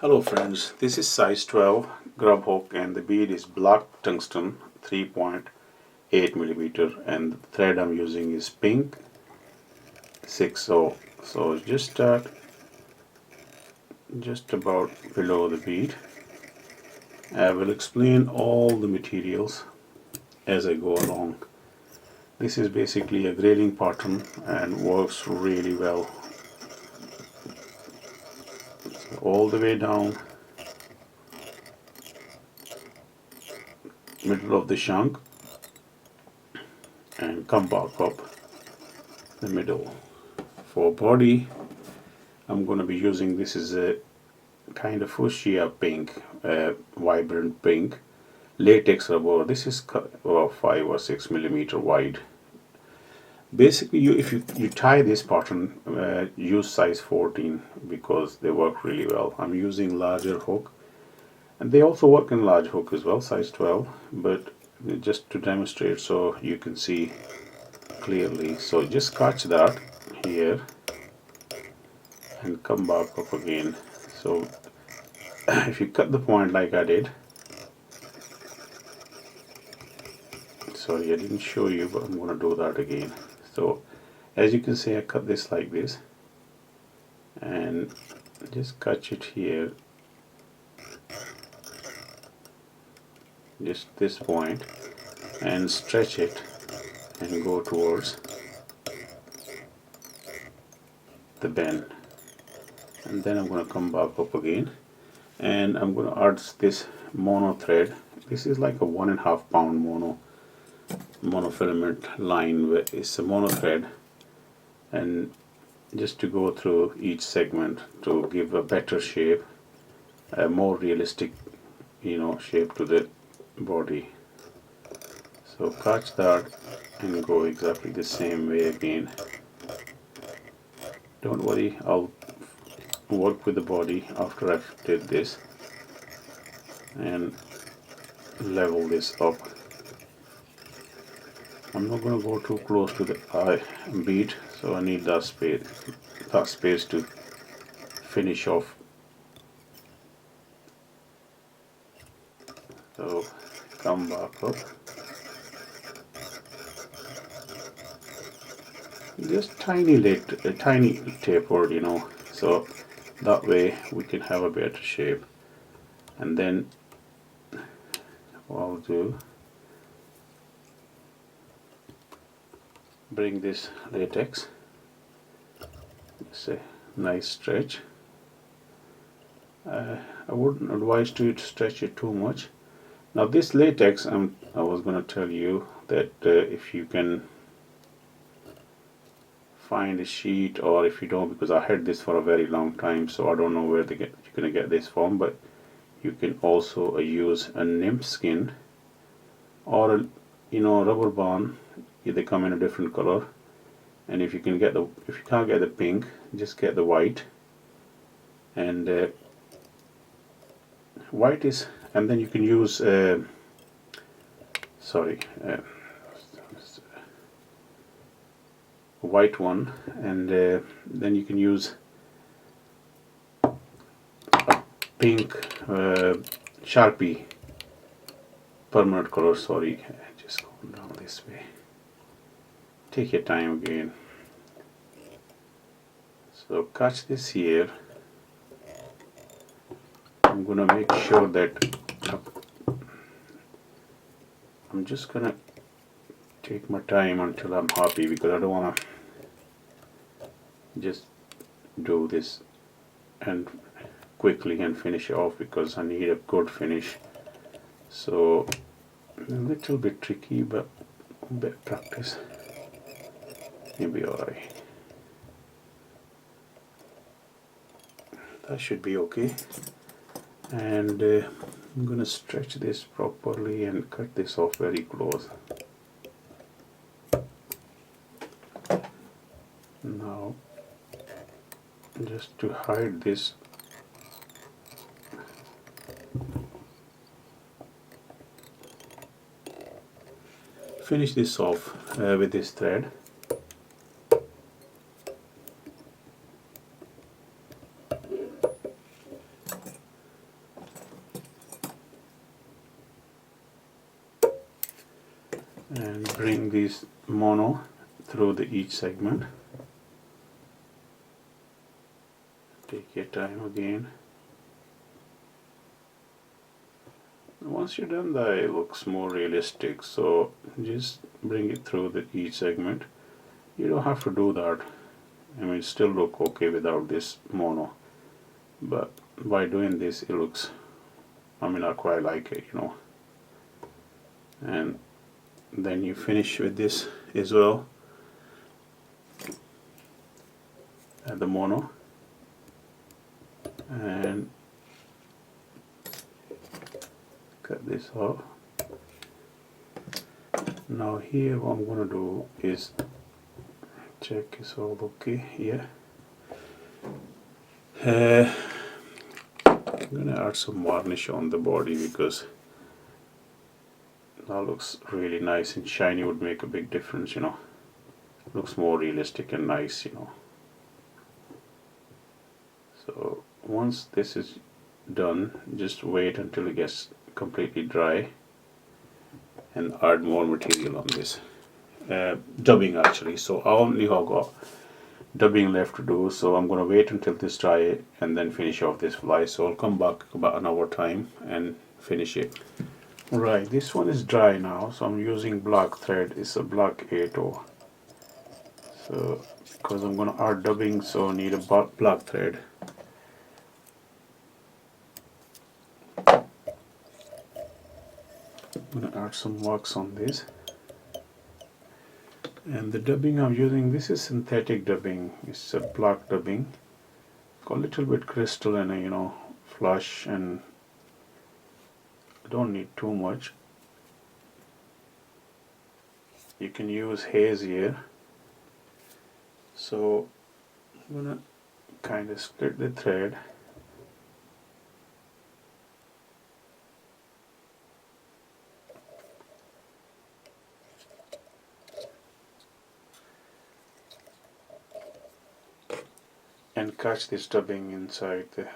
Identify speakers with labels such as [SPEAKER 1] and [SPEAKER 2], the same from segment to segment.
[SPEAKER 1] Hello friends, this is size 12 grub hook and the bead is black tungsten 3.8 millimeter and the thread I'm using is pink 60. So just start just about below the bead. I will explain all the materials as I go along. This is basically a grayling pattern and works really well. So all the way down middle of the shank and come back up the middle. For body I'm going to be using, this is a kind of fuchsia pink, vibrant pink latex rubber. This is about 5 or 6 millimeter wide. Basically if you tie this pattern, use size 14 because they work really well. I'm using larger hook and they also work in large hook as well, size 12, but just to demonstrate so you can see clearly. So just catch that here and come back up again. So if you cut the point like I did, sorry I didn't show you but I'm going to do that again. So as you can see I cut this like this and just catch it here, just this point, and stretch it and go towards the bend, and then I'm going to come back up again and I'm going to add this mono thread. This is like a 1.5 pound monofilament line where it's a mono thread, and just to go through each segment to give a better shape, a more realistic shape to the body. So catch that and go exactly the same way again. Don't worry, I'll work with the body after I've did this and level this up. I'm not going to go too close to the eye bead, so I need that space to finish off. So come back up, just tiny tapered, so that way we can have a better shape. And then what I'll do, bring this latex, it's a nice stretch. I wouldn't advise to stretch it too much. Now this latex, I was going to tell you that if you can find a sheet, or if you don't, because I had this for a very long time, so I don't know where you're going to get this from, but you can also use a nymph skin or a rubber band. They come in a different color, and if you can't get the pink, just get the white, and white is, and then you can use white one, and then you can use a pink Sharpie permanent color. Sorry, just going down this way. Take your time again. So catch this here. I'm gonna make sure that I'm just gonna take my time until I'm happy, because I don't wanna just do this and quickly and finish it off, because I need a good finish. So a little bit tricky, but a bit of practice, you'll be alright. That should be okay. And I'm gonna stretch this properly and cut this off very close. Now just to hide this, finish this off with this thread. and bring this mono through each segment. Take your time again. Once you're done that, it looks more realistic, so just bring it through each segment. You don't have to do that. I mean, it still look okay without this mono, but by doing this it looks, I mean, I quite like it, you know. And then you finish with this as well, add the mono, and cut this off. Now here what I'm gonna do is check it's all okay. Yeah. I'm gonna add some varnish on the body because that looks really nice and shiny, would make a big difference, you know. Looks more realistic and nice, you know. So once this is done, just wait until it gets completely dry and add more material on this. Dubbing actually, so I only have got dubbing left to do, so I'm gonna wait until this dry and then finish off this fly. So I'll come back about an hour time and finish it. Right, this one is dry now, so I'm using black thread. It's a black 8/0. So because I'm gonna add dubbing, so I need a black thread. I'm gonna add some wax on this. And the dubbing I'm using, this is synthetic dubbing. It's a black dubbing. Got a little bit crystal and you know, flush, and I don't need too much. You can use haze here. So I'm gonna kind of split the thread. And catch this dubbing inside the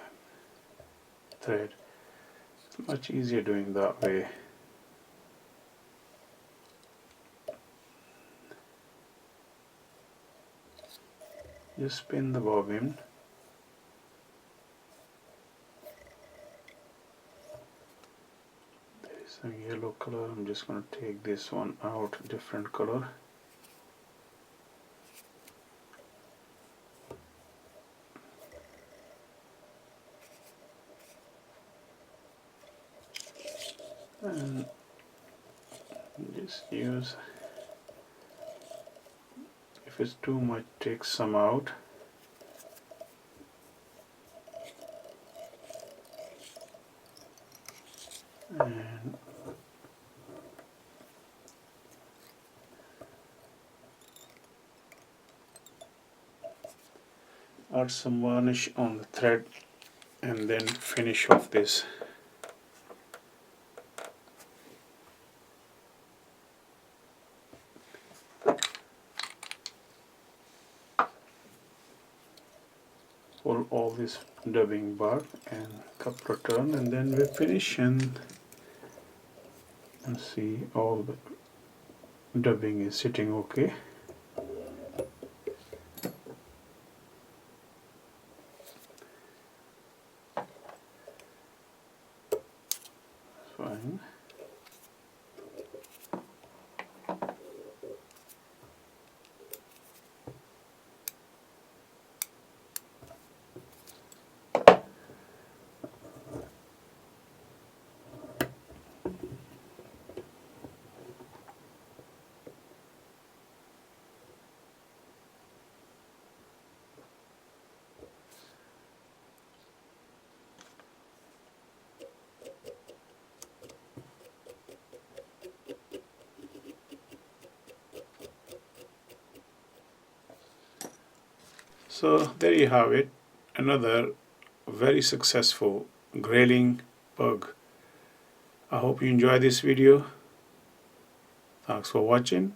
[SPEAKER 1] thread. It's much easier doing that way. Just spin the bobbin. There is some yellow color. I'm just going to take this one out, different color. And just use, if it's too much, take some out. And add some varnish on the thread and then finish off this. Pull all this dubbing back and couple of turn, and then we finish, and see all the dubbing is sitting okay. Fine. So there you have it, another very successful grayling bug. I hope you enjoy this video. Thanks for watching.